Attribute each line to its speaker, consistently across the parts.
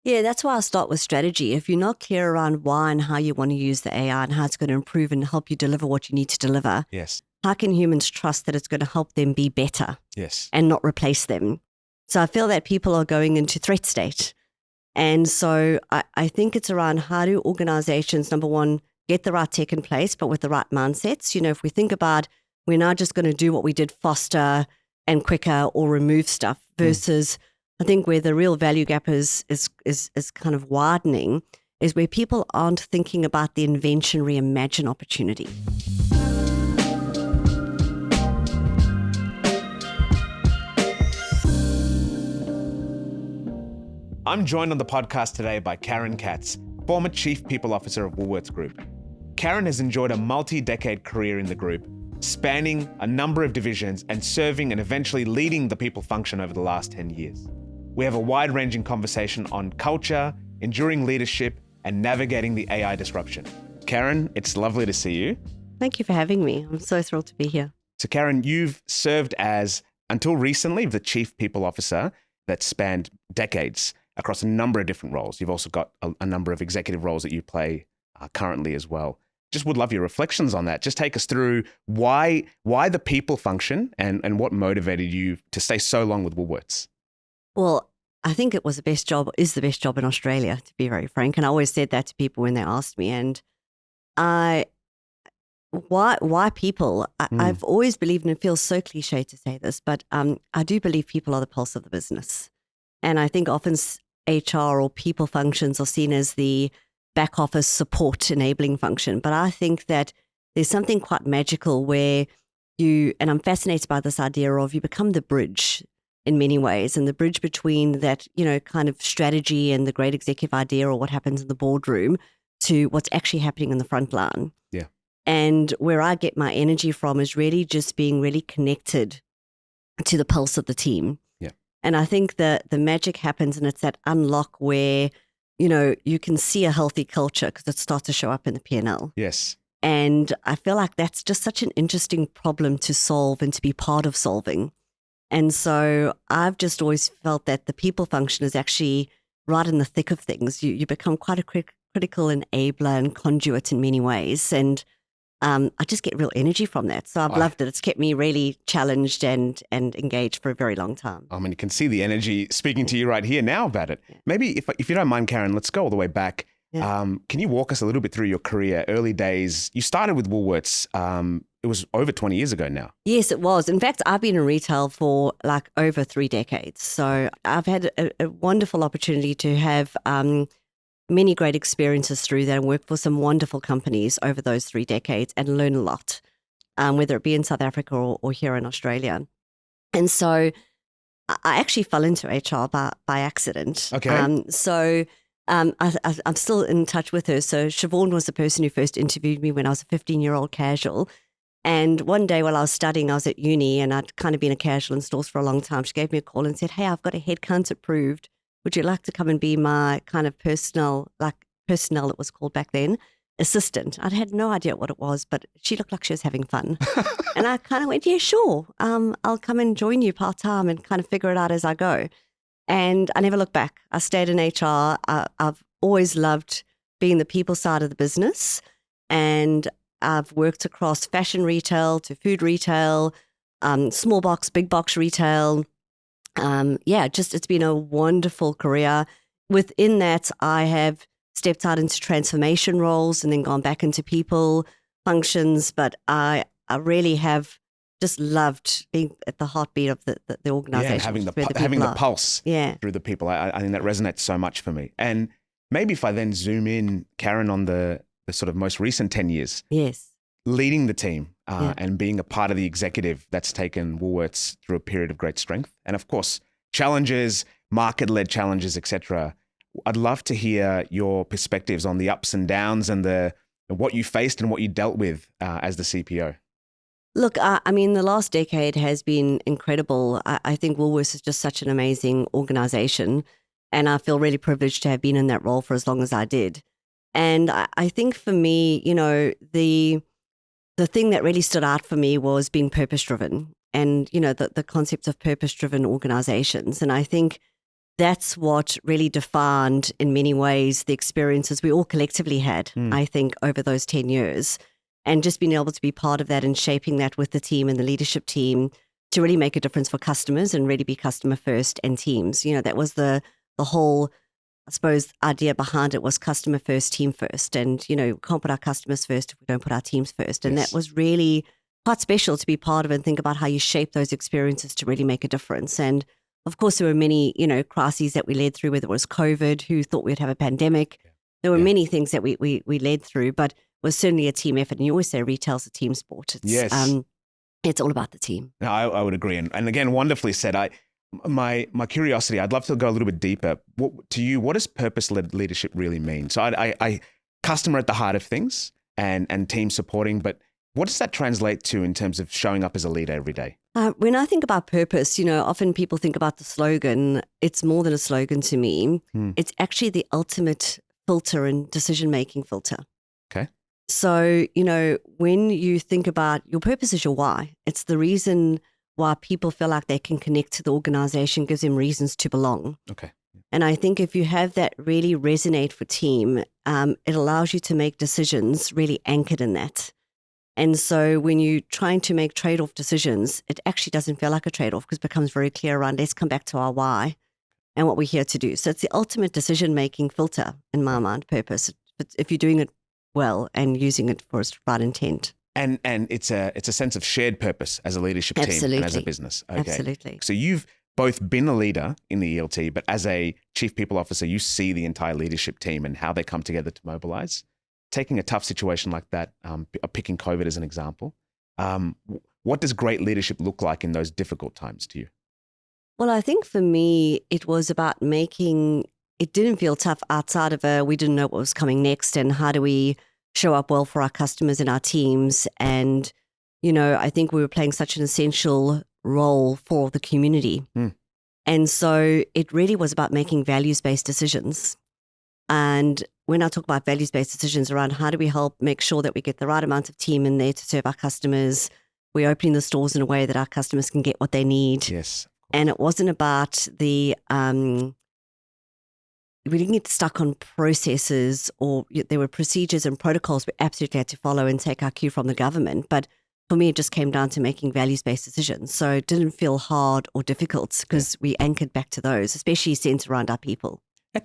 Speaker 1: Yeah, that's why I start with strategy. If you're not clear around why and how you want to use the AI and how it's going to improve and help you deliver what you need to deliver,
Speaker 2: Yes.
Speaker 1: how can humans trust that it's going to help them be better
Speaker 2: Yes.
Speaker 1: and not replace them? So I feel that people are going into threat state. And so I think it's around how do organizations, number one, get the right tech in place, but with the right mindsets. If we think about we're not just going to do what we did faster and quicker or remove stuff versus I think where the real value gap is kind of widening is where people aren't thinking about the invention, reimagine opportunity.
Speaker 2: I'm joined on the podcast today by Caryn Katz, former Chief People Officer of Woolworths Group. Caryn has enjoyed a multi-decade career in the group, spanning a number of divisions and serving and eventually leading the people function over the last 10 years. We have a wide-ranging conversation on culture, enduring leadership, and navigating the AI disruption. Caryn, it's lovely to see you.
Speaker 1: Thank you for having me. I'm so thrilled to be here.
Speaker 2: So Caryn, you've served as, until recently, the Chief People Officer that spanned decades across a number of different roles. You've also got a number of executive roles that you play currently as well. Just would love your reflections on that. Just take us through why the people function and what motivated you to stay so long with Woolworths.
Speaker 1: Well, I think it was the best job in Australia, to be very frank. And I always said that to people when they asked me. And why people? I've always believed, and it feels so cliche to say this, but I do believe people are the pulse of the business. And I think often HR or people functions are seen as the back office support enabling function. But I think that there's something quite magical where and I'm fascinated by this idea of you become the bridge in many ways, and the bridge between that, kind of strategy and the great executive idea or what happens in the boardroom to what's actually happening in the front line.
Speaker 2: Yeah.
Speaker 1: And where I get my energy from is really just being really connected to the pulse of the team. And I think that the magic happens, and it's that unlock where, you can see a healthy culture because it starts to show up in the P&L.
Speaker 2: Yes.
Speaker 1: And I feel like that's just such an interesting problem to solve and to be part of solving. And so I've just always felt that the people function is actually right in the thick of things. You become quite a critical enabler and conduit in many ways. And I just get real energy from that. So I've loved it. It's kept me really challenged and engaged for a very long time.
Speaker 2: I mean, you can see the energy speaking to you right here now about it. Yeah. Maybe if you don't mind, Caryn, let's go all the way back. Yeah. Can you walk us a little bit through your career, early days? You started with Woolworths. It was over 20 years ago now.
Speaker 1: Yes, it was. In fact, I've been in retail for like over 3 decades. So I've had a wonderful opportunity to have many great experiences through that and work for some wonderful companies over those 3 decades and learn a lot, whether it be in South Africa or here in Australia. And so I actually fell into HR by accident.
Speaker 2: Okay.
Speaker 1: I'm still in touch with her. So Siobhan was the person who first interviewed me when I was a 15-year-old casual. And one day while I was studying, I was at uni and I'd kind of been a casual in stores for a long time. She gave me a call and said, "Hey, I've got a headcount approved. Would you like to come and be my kind of personnel, it was called back then, assistant?" I had no idea what it was, but she looked like she was having fun. And I kind of went, "Yeah, sure. I'll come and join you part-time and kind of figure it out as I go." And I never looked back. I stayed in HR. I've always loved being the people side of the business. And I've worked across fashion retail to food retail, small box, big box retail. It's been a wonderful career. Within that, I have stepped out into transformation roles and then gone back into people functions. But I really have just loved being at the heartbeat of the organization.
Speaker 2: Yeah, having the pulse through the people. I think that resonates so much for me. And maybe if I then zoom in, Caryn, on the sort of most recent 10 years.
Speaker 1: Yes.
Speaker 2: Leading the team and being a part of the executive that's taken Woolworths through a period of great strength. And of course, challenges, market-led challenges, etc. I'd love to hear your perspectives on the ups and downs and what you faced and what you dealt with as the CPO.
Speaker 1: Look, I mean, the last decade has been incredible. I think Woolworths is just such an amazing organization. And I feel really privileged to have been in that role for as long as I did. And I think for me, the thing that really stood out for me was being purpose-driven and, the concept of purpose-driven organizations. And I think that's what really defined in many ways the experiences we all collectively had, I think, over those 10 years. And just being able to be part of that and shaping that with the team and the leadership team to really make a difference for customers and really be customer first and teams. That was the whole, I suppose, idea behind it was customer first, team first. And, we can't put our customers first if we don't put our teams first. And
Speaker 2: Yes.
Speaker 1: that was really quite special to be part of and think about how you shape those experiences to really make a difference. And of course, there were many, crises that we led through, whether it was COVID, who thought we'd have a pandemic. There were many things that we led through, but it was certainly a team effort. And you always say retail's a team sport. It's all about the team.
Speaker 2: No, I would agree. And again, wonderfully said. My curiosity, I'd love to go a little bit deeper. What does purpose-led leadership really mean? So I customer at the heart of things and team supporting, but what does that translate to in terms of showing up as a leader every day?
Speaker 1: When I think about purpose, often people think about the slogan. It's more than a slogan to me. It's actually the ultimate filter and decision-making filter.
Speaker 2: Okay.
Speaker 1: So, when you think about your purpose is your why. It's the reason why people feel like they can connect to the organization, gives them reasons to belong.
Speaker 2: Okay.
Speaker 1: And I think if you have that really resonate for team, it allows you to make decisions really anchored in that. And so when you're trying to make trade-off decisions, it actually doesn't feel like a trade-off because it becomes very clear around, let's come back to our why and what we're here to do. So it's the ultimate decision-making filter in my mind, purpose, if you're doing it well and using it for its right intent.
Speaker 2: And it's a sense of shared purpose as a leadership team and as a business. Okay.
Speaker 1: Absolutely.
Speaker 2: So you've both been a leader in the ELT, but as a chief people officer, you see the entire leadership team and how they come together to mobilize. Taking a tough situation like that, picking COVID as an example, what does great leadership look like in those difficult times to you?
Speaker 1: Well, I think for me, it was about it didn't feel tough outside of we didn't know what was coming next and how do we show up well for our customers and our teams. And, I think we were playing such an essential role for the community. And so it really was about making values-based decisions. And when I talk about values-based decisions around how do we help make sure that we get the right amount of team in there to serve our customers, we're opening the stores in a way that our customers can get what they need.
Speaker 2: Yes.
Speaker 1: And it wasn't about we didn't get stuck on processes or there were procedures and protocols we absolutely had to follow and take our cue from the government. But for me, it just came down to making values-based decisions. So it didn't feel hard or difficult because we anchored back to those, especially centered around our people.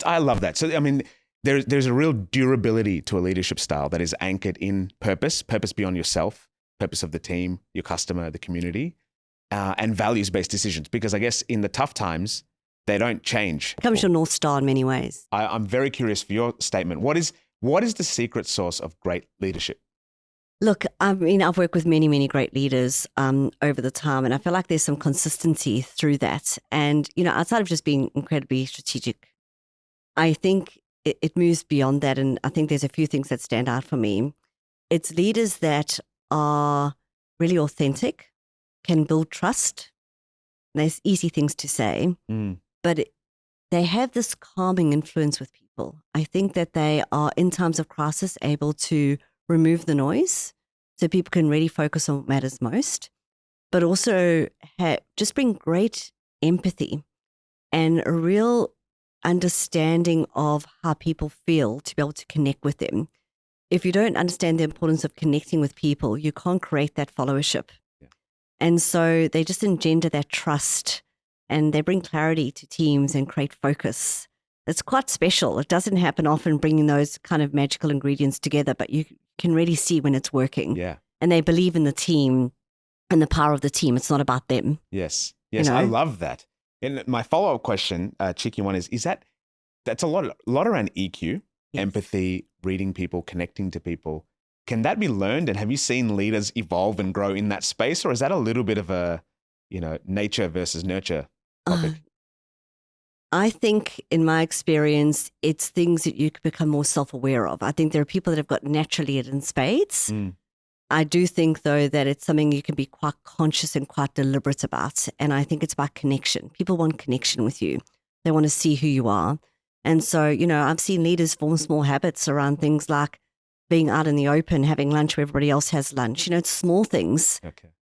Speaker 2: I love that. So, I mean, there's a real durability to a leadership style that is anchored in purpose beyond yourself, purpose of the team, your customer, the community, and values-based decisions. Because I guess in the tough times, they don't change.
Speaker 1: It becomes your North Star in many ways.
Speaker 2: I'm very curious for your statement. What is the secret sauce of great leadership?
Speaker 1: Look, I've worked with many, many great leaders over the time, and I feel like there's some consistency through that. And, outside of just being incredibly strategic, I think it moves beyond that. And I think there's a few things that stand out for me. It's leaders that are really authentic, can build trust. There's easy things to say, but they have this calming influence with people. I think that they are, in times of crisis, able to remove the noise so people can really focus on what matters most, but also just bring great empathy and a real understanding of how people feel to be able to connect with them. If you don't understand the importance of connecting with people, you can't create that followership. Yeah. And so they just engender that trust and they bring clarity to teams and create focus. It's quite special. It doesn't happen often, bringing those kind of magical ingredients together, but you can really see when it's working.
Speaker 2: Yeah.
Speaker 1: And they believe in the team and the power of the team. It's not about them.
Speaker 2: Yes. I love that. And my follow-up question, cheeky one, is that's a lot around EQ, yes. Empathy, reading people, connecting to people. Can that be learned? And have you seen leaders evolve and grow in that space? Or is that a little bit of a, nature versus nurture topic?
Speaker 1: I think in my experience, it's things that you can become more self-aware of. I think there are people that have got naturally it in spades. I do think, though, that it's something you can be quite conscious and quite deliberate about. And I think it's about connection. People want connection with you. They want to see who you are. And so, I've seen leaders form small habits around things like being out in the open, having lunch where everybody else has lunch. It's small things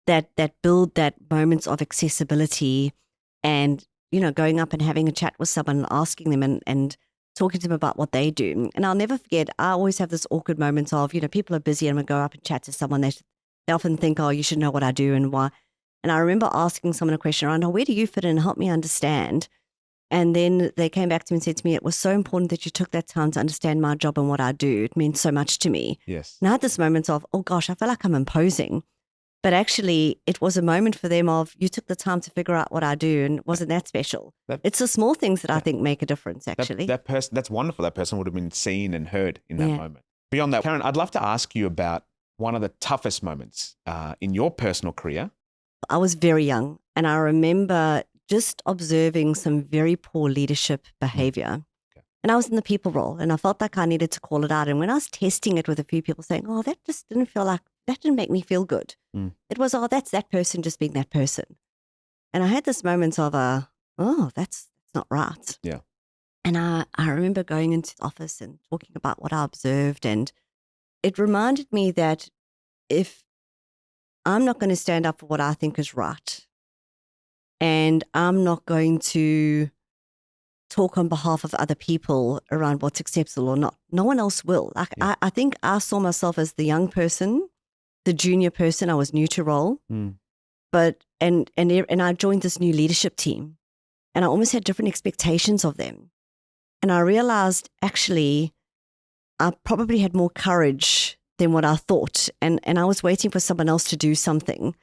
Speaker 1: that build that moments of accessibility and, going up and having a chat with someone and asking them and talking to them about what they do. And I'll never forget, I always have this awkward moment of, people are busy and I'm going to go up and chat to someone. They often think, oh, you should know what I do and why. And I remember asking someone a question around, oh, where do you fit in? Help me understand. And then they came back to me and said to me, it was so important that you took that time to understand my job and what I do. It means so much to me.
Speaker 2: Yes.
Speaker 1: And I had this moment of, oh gosh, I feel like I'm imposing. But actually, it was a moment for them of, you took the time to figure out what I do, and wasn't that special? It's the small things that I think make a difference, actually.
Speaker 2: That person, that's wonderful. That person would have been seen and heard in that moment. Beyond that, Caryn, I'd love to ask you about one of the toughest moments in your personal career.
Speaker 1: I was very young, and I remember just observing some very poor leadership behavior. Okay. And I was in the people role, and I felt like I needed to call it out. And when I was testing it with a few people saying, oh, that just didn't feel like, that didn't make me feel good. It was, oh, that's that person just being that person. And I had this moment of, oh, that's not right.
Speaker 2: Yeah.
Speaker 1: And I remember going into the office and talking about what I observed. And it reminded me that if I'm not going to stand up for what I think is right, and I'm not going to talk on behalf of other people around what's acceptable or not, no one else will. I think I saw myself as the young person, the junior person. I was new to role, but and I joined this new leadership team, and I almost had different expectations of them. And I realized actually I probably had more courage than what I thought. And I was waiting for someone else to do something.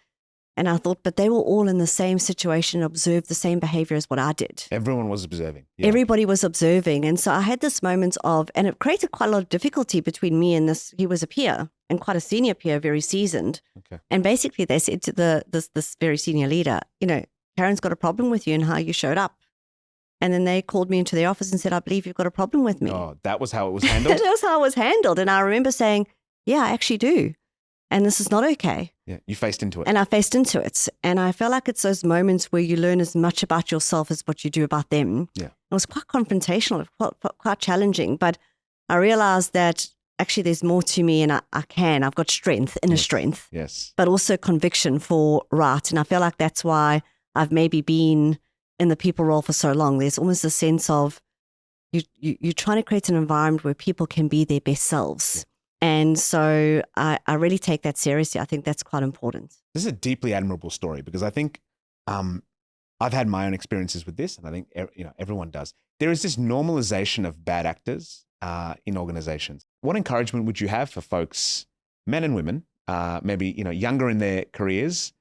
Speaker 1: And I thought, but they were all in the same situation, observed the same behavior as what I did.
Speaker 2: Everyone was observing. Yeah.
Speaker 1: Everybody was observing. And so I had this moment of, and it created quite a lot of difficulty between me and this, he was a peer and quite a senior peer, very seasoned.
Speaker 2: Okay.
Speaker 1: And basically they said to this very senior leader, Caryn's got a problem with you and how you showed up. And then they called me into their office and said, I believe you've got a problem with me.
Speaker 2: Oh, that was how it was handled?
Speaker 1: That was how it was handled. And I remember saying, yeah, I actually do. And this is not okay.
Speaker 2: Yeah, you faced into it.
Speaker 1: And I faced into it. And I feel like it's those moments where you learn as much about yourself as what you do about them.
Speaker 2: Yeah.
Speaker 1: It was quite confrontational, quite challenging. But I realized that actually there's more to me and I've got strength, inner strength.
Speaker 2: Yes.
Speaker 1: But also conviction for right. And I feel like that's why I've maybe been in the people role for so long. There's almost a sense of you're trying to create an environment where people can be their best selves. Yeah. And so I really take that seriously. I think that's quite important.
Speaker 2: This is a deeply admirable story because I think I've had my own experiences with this, and I think everyone does. There is this normalization of bad actors in organizations. What encouragement would you have for folks, men and women, maybe younger in their careers,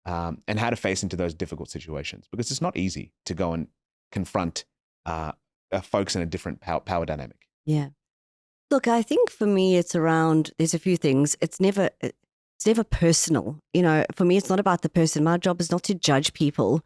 Speaker 2: and how to face into those difficult situations? Because it's not easy to go and confront folks in a different power dynamic.
Speaker 1: Yeah. Look, I think for me, it's around, there's a few things. It's never personal. For me, it's not about the person. My job is not to judge people,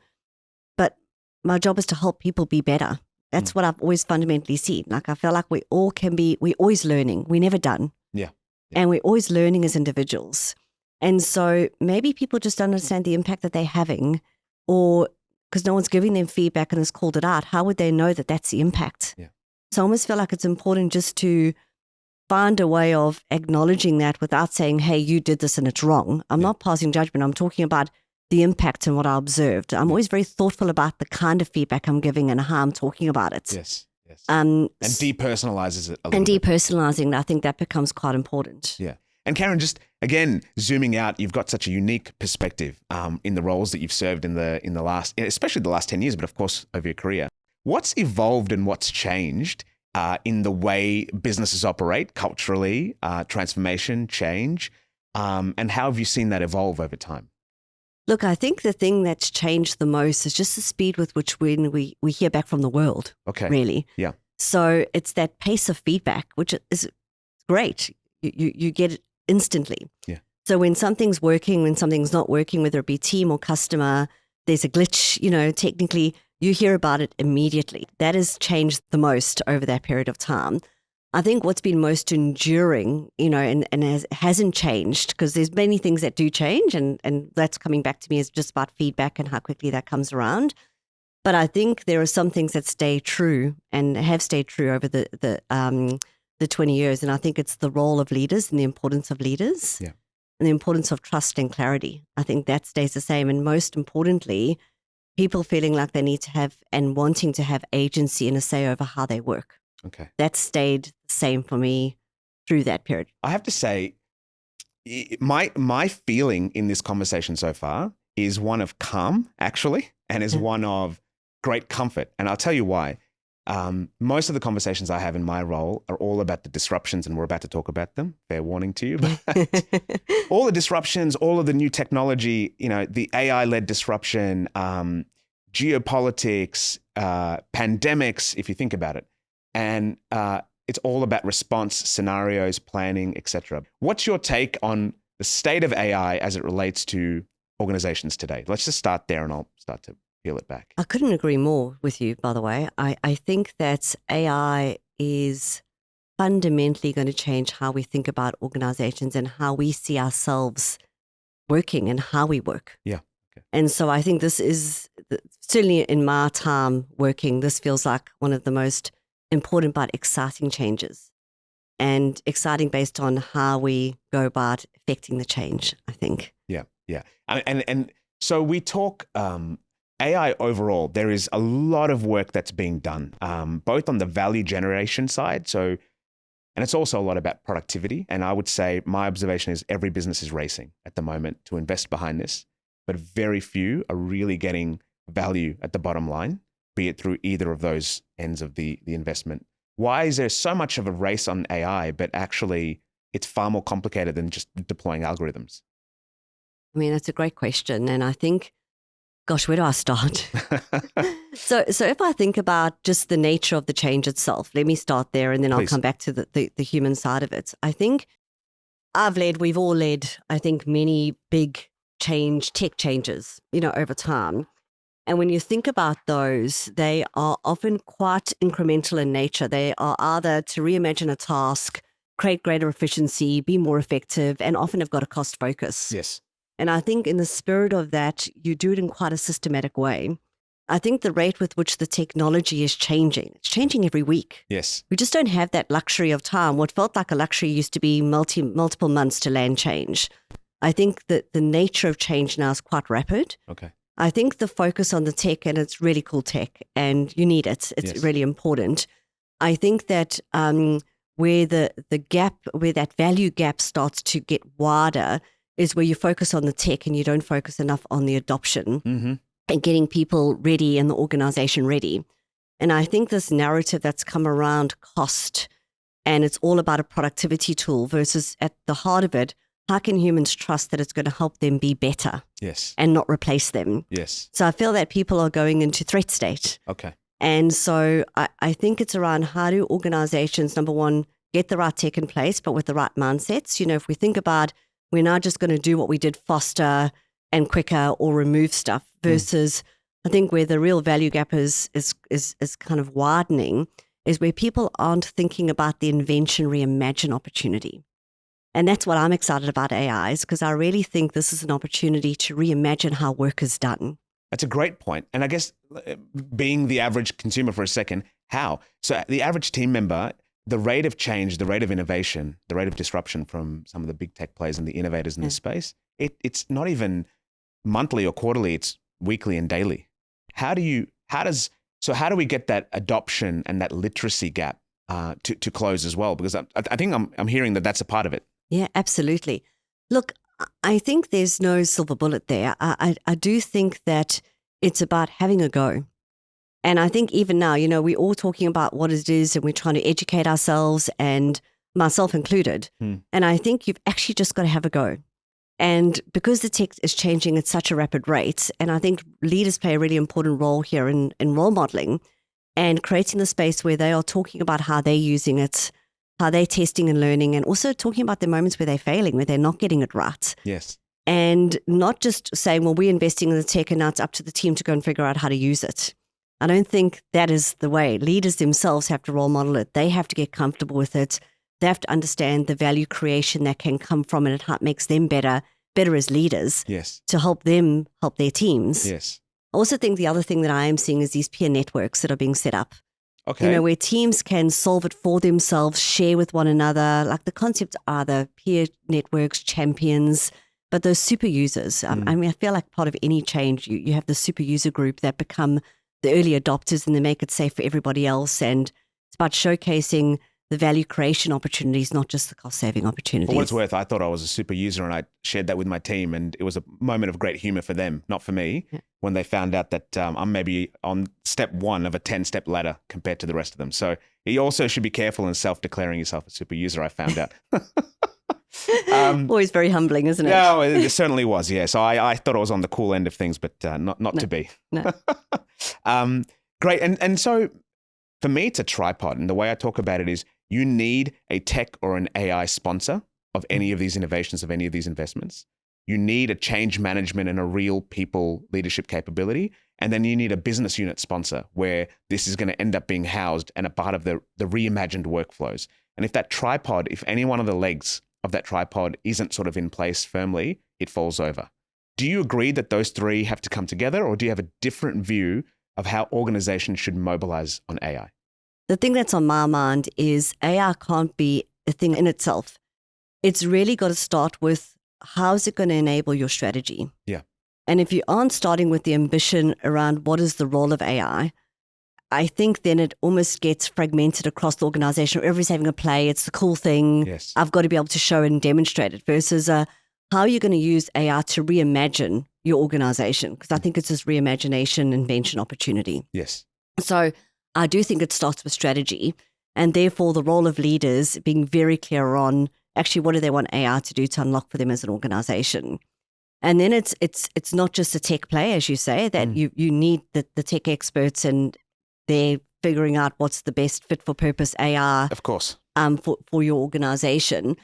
Speaker 1: but my job is to help people be better. That's what I've always fundamentally seen. Like, I feel like we're always learning. We're never done.
Speaker 2: Yeah.
Speaker 1: And we're always learning as individuals. And so maybe people just don't understand the impact that they're having, or because no one's giving them feedback and has called it out. How would they know that that's the impact?
Speaker 2: Yeah.
Speaker 1: So I almost feel like it's important just to find a way of acknowledging that without saying, hey, you did this and it's wrong. I'm not passing judgment. I'm talking about the impact and what I observed. I'm always very thoughtful about the kind of feedback I'm giving and how I'm talking about it.
Speaker 2: Yes. And depersonalizes it a little
Speaker 1: and
Speaker 2: bit.
Speaker 1: Depersonalizing, I think that becomes quite important.
Speaker 2: Yeah. And Caryn, just again, zooming out, you've got such a unique perspective in the roles that you've served in the last, especially the last 10 years, but of course over your career. What's evolved and what's changed in the way businesses operate culturally, transformation, change, and how have you seen that evolve over time?
Speaker 1: Look, I think the thing that's changed the most is just the speed with which we hear back from the world.
Speaker 2: Okay.
Speaker 1: Really.
Speaker 2: Yeah.
Speaker 1: So it's that pace of feedback, which is great. You get it instantly.
Speaker 2: Yeah.
Speaker 1: So when something's working, when something's not working, whether it be team or customer, there's a glitch, technically, you hear about it immediately. That has changed the most over that period of time. I think what's been most enduring, and hasn't changed, because there's many things that do change, and that's coming back to me, is just about feedback and how quickly that comes around. But I think there are some things that stay true and have stayed true over the 20 years. And I think it's the role of leaders and the importance of leaders, and the importance of trust and clarity. I think that stays the same. And most importantly, people feeling like they need to have and wanting to have agency and a say over how they work.
Speaker 2: Okay.
Speaker 1: That stayed the same for me through that period.
Speaker 2: I have to say, my feeling in this conversation so far is one of calm, actually, and is one of great comfort. And I'll tell you why. Most of the conversations I have in my role are all about the disruptions, and we're about to talk about them. Fair warning to you. But all the disruptions, all of the new technology, the AI-led disruption, geopolitics, pandemics, if you think about it. And it's all about response, scenarios, planning, etc. What's your take on the state of AI as it relates to organizations today? Let's just start there and I'll start to peel it back.
Speaker 1: I couldn't agree more with you, by the way. I think that AI is fundamentally going to change how we think about organizations and how we see ourselves working and how we work.
Speaker 2: Yeah. Okay.
Speaker 1: And so I think this is, certainly in my time working, this feels like one of the most important but exciting changes, and exciting based on how we go about affecting the change, I think.
Speaker 2: Yeah. And so we talk AI overall, there is a lot of work that's being done, both on the value generation side. And it's also a lot about productivity. And I would say my observation is every business is racing at the moment to invest behind this, but very few are really getting value at the bottom line, be it through either of those ends of the investment. Why is there so much of a race on AI, but actually it's far more complicated than just deploying algorithms?
Speaker 1: I mean, that's a great question. And I think, gosh, where do I start? So if I think about just the nature of the change itself, let me start there and then I'll come back to the human side of it. I think we've all led, I think, many big tech changes, over time. And when you think about those, they are often quite incremental in nature. They are either to reimagine a task, create greater efficiency, be more effective, and often have got a cost focus.
Speaker 2: Yes.
Speaker 1: And I think in the spirit of that, you do it in quite a systematic way. I think the rate with which the technology is changing, it's changing every week.
Speaker 2: Yes.
Speaker 1: We just don't have that luxury of time. What felt like a luxury used to be multiple months to land change. I think that the nature of change now is quite rapid.
Speaker 2: Okay.
Speaker 1: I think the focus on the tech, and it's really cool tech, and you need it. It's really important. I think that where the gap, where that value gap starts to get wider, is where you focus on the tech and you don't focus enough on the adoption and getting people ready and the organization ready. And I think this narrative that's come around cost, and it's all about a productivity tool versus at the heart of it, how can humans trust that it's going to help them be better?
Speaker 2: Yes.
Speaker 1: And not replace them?
Speaker 2: Yes.
Speaker 1: So I feel that people are going into threat state.
Speaker 2: Okay.
Speaker 1: And so I think it's around how do organizations, number one, get the right tech in place, but with the right mindsets. If we think about we're not just going to do what we did faster and quicker or remove stuff versus I think where the real value gap is kind of widening is where people aren't thinking about the invention, reimagine opportunity. And that's what I'm excited about AI is because I really think this is an opportunity to reimagine how work is done.
Speaker 2: That's a great point. And I guess being the average consumer for a second, how? So the average team member, the rate of change, the rate of innovation, the rate of disruption from some of the big tech players and the innovators in this space, it's not even monthly or quarterly, it's weekly and daily. How do we get that adoption and that literacy gap to close as well? Because I think I'm hearing that that's a part of it.
Speaker 1: Yeah, absolutely. Look, I think there's no silver bullet there. I do think that it's about having a go. And I think even now, we're all talking about what it is and we're trying to educate ourselves, and myself included. And I think you've actually just got to have a go. And because the tech is changing at such a rapid rate, and I think leaders play a really important role here in role modeling and creating the space where they are talking about how they're using it, how they're testing and learning, and also talking about the moments where they're failing, where they're not getting it right.
Speaker 2: Yes.
Speaker 1: And not just saying, well, we're investing in the tech and now it's up to the team to go and figure out how to use it. I don't think that is the way. Leaders themselves have to role model it. They have to get comfortable with it. They have to understand the value creation that can come from it and how it makes them better as leaders.
Speaker 2: Yes.
Speaker 1: To help them help their teams.
Speaker 2: Yes.
Speaker 1: I also think the other thing that I am seeing is these peer networks that are being set up.
Speaker 2: Okay.
Speaker 1: Where teams can solve it for themselves, share with one another. Like the concept are the peer networks, champions, But those super users, I mean, I feel like part of any change, you have the super user group that become the early adopters and they make it safe for everybody else. And it's about showcasing the value creation opportunities, not just the cost saving opportunities.
Speaker 2: For what it's worth, I thought I was a super user and I shared that with my team, and it was a moment of great humor for them, not for me, when they found out that I'm maybe on step 1 of a 10-step ladder compared to the rest of them. So you also should be careful in self-declaring yourself a super user, I found out.
Speaker 1: Always very humbling, isn't it?
Speaker 2: No, it certainly was, yeah. So I thought I was on the cool end of things, but not to be.
Speaker 1: No.
Speaker 2: Great. And so for me, it's a tripod. And the way I talk about it is you need a tech or an AI sponsor of any of these innovations, of any of these investments. You need a change management and a real people leadership capability. And then you need a business unit sponsor where this is going to end up being housed and a part of the reimagined workflows. And if that tripod, if any one of the legs of that tripod isn't sort of in place firmly, it falls over. Do you agree that those three have to come together, or do you have a different view of how organizations should mobilize on AI?
Speaker 1: The thing that's on my mind is AI can't be a thing in itself. It's really got to start with how is it going to enable your strategy?
Speaker 2: Yeah.
Speaker 1: And if you aren't starting with the ambition around what is the role of AI, I think then it almost gets fragmented across the organization. Everybody's having a play. It's the cool thing.
Speaker 2: Yes.
Speaker 1: I've got to be able to show and demonstrate it versus how are you going to use AI to reimagine your organization? Because I think it's this reimagination, invention opportunity.
Speaker 2: Yes.
Speaker 1: So I do think it starts with strategy, and therefore the role of leaders being very clear on actually what do they want AI to do to unlock for them as an organization. And then it's not just a tech play, as you say, that you need the tech experts and they're figuring out what's the best fit for purpose AI
Speaker 2: Of course.
Speaker 1: For your organization.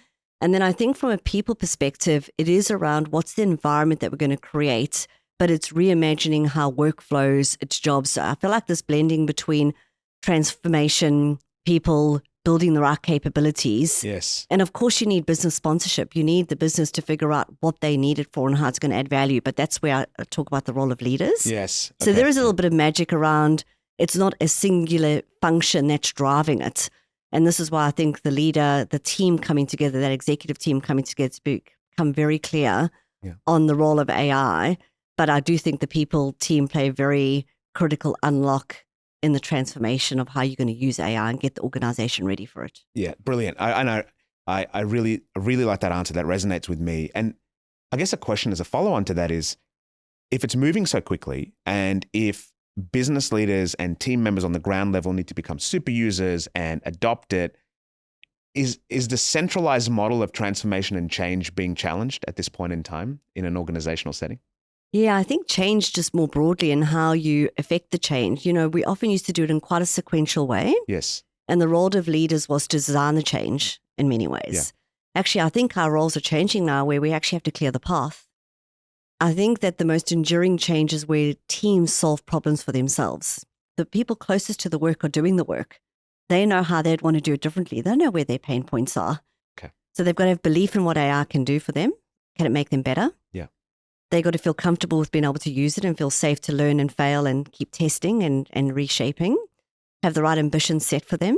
Speaker 1: And then I think from a people perspective, it is around what's the environment that we're going to create, but it's reimagining how workflows, its jobs are. I feel like this blending between transformation, people, building the right capabilities.
Speaker 2: Yes.
Speaker 1: And of course, you need business sponsorship. You need the business to figure out what they need it for and how it's going to add value. But that's where I talk about the role of leaders.
Speaker 2: Yes.
Speaker 1: So there is a little bit of magic around it's not a singular function that's driving it. And this is why I think the leader, the team coming together, that executive team coming together to become very clear on the role of AI. But I do think the people team play a very critical unlock in the transformation of how you're going to use AI and get the organization ready for it.
Speaker 2: Yeah, brilliant. I know. I really like that answer. That resonates with me. And I guess a question as a follow-on to that is, if it's moving so quickly and if business leaders and team members on the ground level need to become super users and adopt it, is the centralized model of transformation and change being challenged at this point in time in an organizational setting?
Speaker 1: Yeah, I think change just more broadly in how you affect the change. You know, we often used to do it in quite a sequential way.
Speaker 2: Yes.
Speaker 1: And the role of leaders was to design the change in many ways.
Speaker 2: Yeah.
Speaker 1: Actually, I think our roles are changing now where we actually have to clear the path. I think that the most enduring change is where teams solve problems for themselves. The people closest to the work are doing the work. They know how they'd want to do it differently. They know where their pain points are.
Speaker 2: Okay.
Speaker 1: So they've got to have belief in what AI can do for them. Can it make them better?
Speaker 2: Yeah.
Speaker 1: They got to feel comfortable with being able to use it and feel safe to learn and fail and keep testing and reshaping, have the right ambition set for them.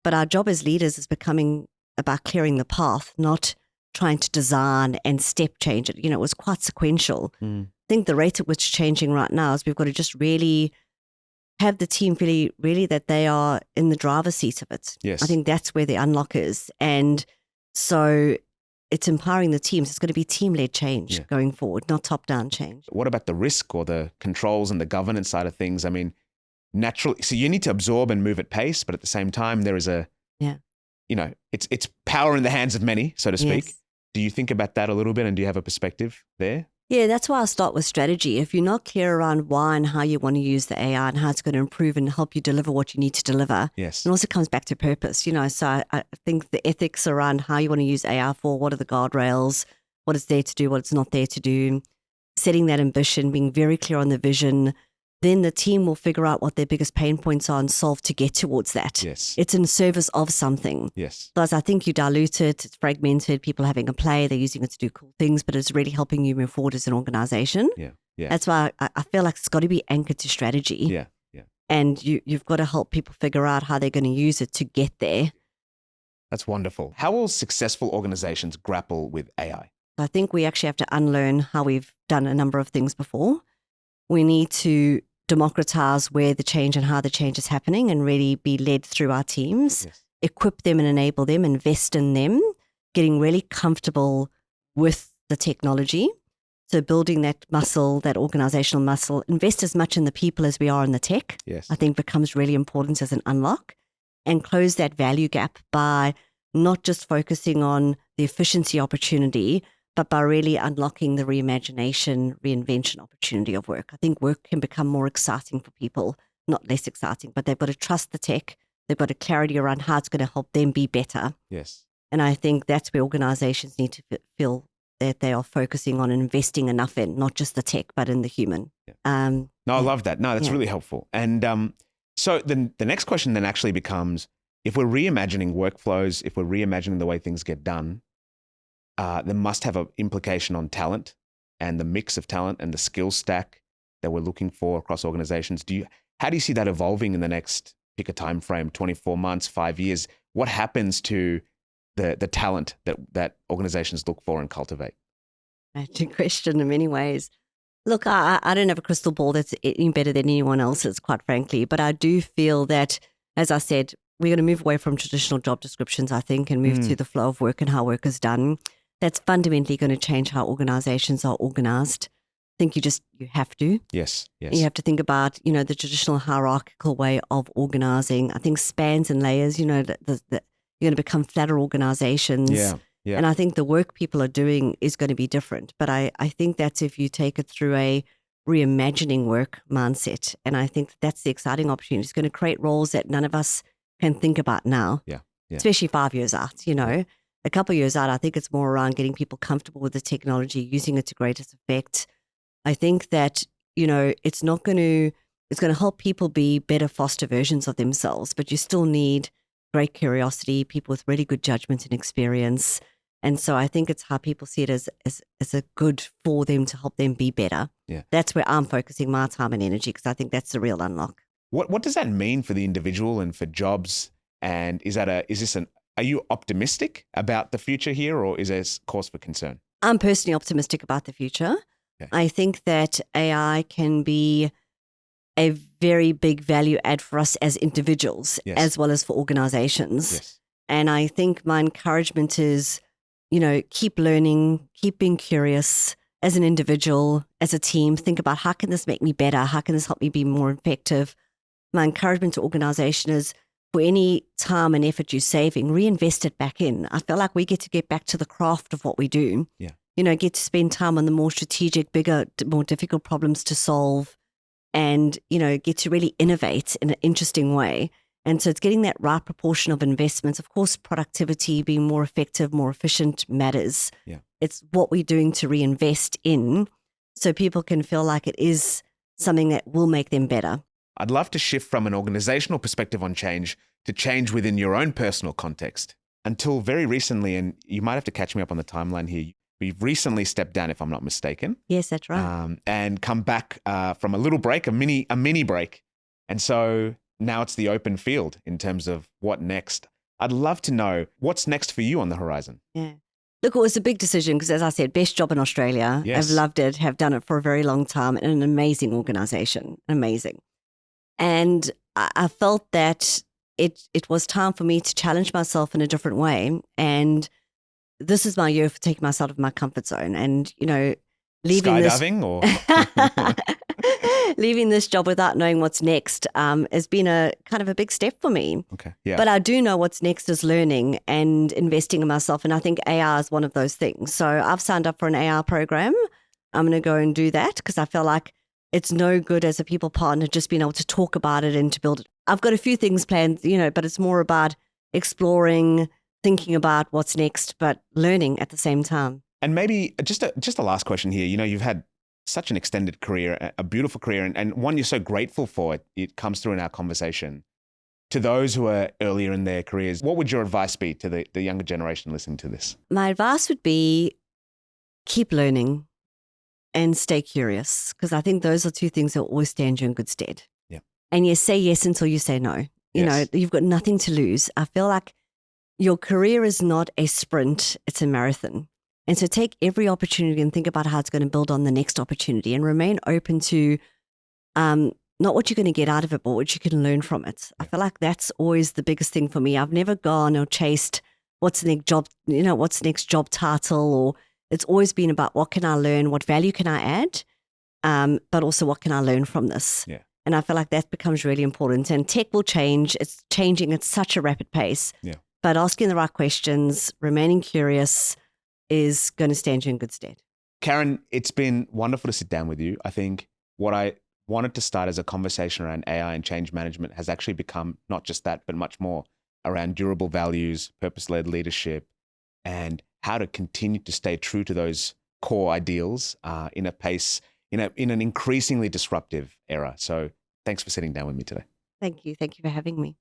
Speaker 1: But our job as leaders is becoming about clearing the path, not trying to design and step change it. You know, it was quite sequential. I think the rate at which it's changing right now is we've got to just really have the team feel really that they are in the driver's seat of it.
Speaker 2: Yes.
Speaker 1: I think that's where the unlock is. And so it's empowering the teams. It's going to be team-led change going forward, not top-down change.
Speaker 2: What about the risk or the controls and the governance side of things? I mean, naturally, so you need to absorb and move at pace, but at the same time, there is it's power in the hands of many, so to speak.
Speaker 1: Yes.
Speaker 2: Do you think about that a little bit, and do you have a perspective there?
Speaker 1: Yeah, that's why I start with strategy. If you're not clear around why and how you want to use the AI and how it's going to improve and help you deliver what you need to deliver,
Speaker 2: yes,
Speaker 1: it also comes back to purpose. You know, so I think the ethics around how you want to use AI for, what are the guardrails, what it's there to do, what it's not there to do, setting that ambition, being very clear on the vision. Then the team will figure out what their biggest pain points are and solve to get towards that.
Speaker 2: Yes.
Speaker 1: It's in service of something.
Speaker 2: Yes.
Speaker 1: Because I think you dilute it, it's fragmented, people are having a play, they're using it to do cool things, but it's really helping you move forward as an organization.
Speaker 2: Yeah. Yeah.
Speaker 1: That's why I feel like it's got to be anchored to strategy.
Speaker 2: Yeah. Yeah.
Speaker 1: And you've got to help people figure out how they're going to use it to get there.
Speaker 2: That's wonderful. How will successful organizations grapple with AI?
Speaker 1: So I think we actually have to unlearn how we've done a number of things before. We need to democratize where the change and how the change is happening and really be led through our teams,
Speaker 2: Yes.
Speaker 1: equip them and enable them, invest in them, getting really comfortable with the technology. So building that muscle, that organizational muscle, invest as much in the people as we are in the tech,
Speaker 2: Yes.
Speaker 1: I think becomes really important as an unlock, and close that value gap by not just focusing on the efficiency opportunity, but by really unlocking the reimagination, reinvention opportunity of work. I think work can become more exciting for people, not less exciting, but they've got to trust the tech. They've got a clarity around how it's going to help them be better.
Speaker 2: Yes.
Speaker 1: And I think that's where organizations need to feel that they are focusing on and investing enough in, not just the tech, but in the human.
Speaker 2: Yeah.
Speaker 1: No,
Speaker 2: I love that. No, that's
Speaker 1: Yeah.
Speaker 2: really helpful. And so the next question then actually becomes, if we're reimagining workflows, if we're reimagining the way things get done, there must have an implication on talent and the mix of talent and the skill stack that we're looking for across organizations. How do you see that evolving in the next, pick a time frame, 24 months, 5 years? What happens to the talent that organizations look for and cultivate?
Speaker 1: That's a question in many ways. Look, I don't have a crystal ball that's any better than anyone else's, quite frankly, but I do feel that, as I said, we're going to move away from traditional job descriptions, I think, and move to the flow of work and how work is done. That's fundamentally going to change how organizations are organized. I think you have to.
Speaker 2: Yes.
Speaker 1: You have to think about, the traditional hierarchical way of organizing. I think spans and layers, you're going to become flatter organizations.
Speaker 2: Yeah.
Speaker 1: And I think the work people are doing is going to be different. But I think that's if you take it through a reimagining work mindset. And I think that's the exciting opportunity. It's going to create roles that none of us can think about now, especially 5 years out, A couple of years out, I think it's more around getting people comfortable with the technology, using it to greatest effect. I think that, it's going to help people be better foster versions of themselves, but you still need great curiosity, people with really good judgment and experience. And so I think it's how people see it as a good for them to help them be better.
Speaker 2: Yeah.
Speaker 1: That's where I'm focusing my time and energy, because I think that's the real unlock.
Speaker 2: What does that mean for the individual and for jobs? And are you optimistic about the future here, or is there cause for concern?
Speaker 1: I'm personally optimistic about the future.
Speaker 2: Okay.
Speaker 1: I think that AI can be a very big value add for us as individuals, as well as for organizations.
Speaker 2: Yes.
Speaker 1: And I think my encouragement is, keep learning, keep being curious as an individual, as a team. Think about, how can this make me better? How can this help me be more effective? My encouragement to organization is, for any time and effort you're saving, reinvest it back in. I feel like we get to get back to the craft of what we do.
Speaker 2: Yeah.
Speaker 1: Get to spend time on the more strategic, bigger, more difficult problems to solve, and, get to really innovate in an interesting way. And so it's getting that right proportion of investments. Of course, productivity, being more effective, more efficient matters.
Speaker 2: Yeah.
Speaker 1: It's what we're doing to reinvest in, so people can feel like it is something that will make them better.
Speaker 2: I'd love to shift from an organizational perspective on change to change within your own personal context. Until very recently, and you might have to catch me up on the timeline here, we've recently stepped down, if I'm not mistaken.
Speaker 1: Yes, that's right.
Speaker 2: And come back from a little break, a mini break. And so now it's the open field in terms of what next. I'd love to know what's next for you on the horizon.
Speaker 1: Yeah. Look, it was a big decision because, as I said, best job in Australia.
Speaker 2: Yes.
Speaker 1: I've loved it, have done it for a very long time, and an amazing organization, amazing. And I felt that it was time for me to challenge myself in a different way. And this is my year for taking myself out of my comfort zone and, leaving
Speaker 2: skydiving or
Speaker 1: leaving this job without knowing what's next has been a kind of a big step for me.
Speaker 2: Okay. Yeah.
Speaker 1: But I do know what's next is learning and investing in myself. And I think AI is one of those things. So I've signed up for an AI program. I'm going to go and do that because I feel like it's no good as a people partner just being able to talk about it and to build it. I've got a few things planned, but it's more about exploring, thinking about what's next, but learning at the same time.
Speaker 2: And maybe just a last question here. You've had such an extended career, a beautiful career, and one you're so grateful for. It comes through in our conversation. To those who are earlier in their careers, what would your advice be to the younger generation listening to this?
Speaker 1: My advice would be keep learning and stay curious, because I think those are two things that always stand you in good stead.
Speaker 2: Yeah.
Speaker 1: And you say yes until you say no. You've got nothing to lose. I feel like your career is not a sprint, it's a marathon. And so take every opportunity and think about how it's going to build on the next opportunity, and remain open to not what you're going to get out of it, but what you can learn from it. I feel like that's always the biggest thing for me. I've never gone or chased what's the next job, what's the next job title, or it's always been about what can I learn, what value can I add, but also what can I learn from this.
Speaker 2: Yeah.
Speaker 1: And I feel like that becomes really important. And tech will change. It's changing at such a rapid pace.
Speaker 2: Yeah.
Speaker 1: But asking the right questions, remaining curious is going to stand you in good stead.
Speaker 2: Caryn, it's been wonderful to sit down with you. I think what I wanted to start as a conversation around AI and change management has actually become not just that, but much more around durable values, purpose-led leadership, and how to continue to stay true to those core ideals in an increasingly disruptive era. So thanks for sitting down with me today.
Speaker 1: Thank you. Thank you for having me.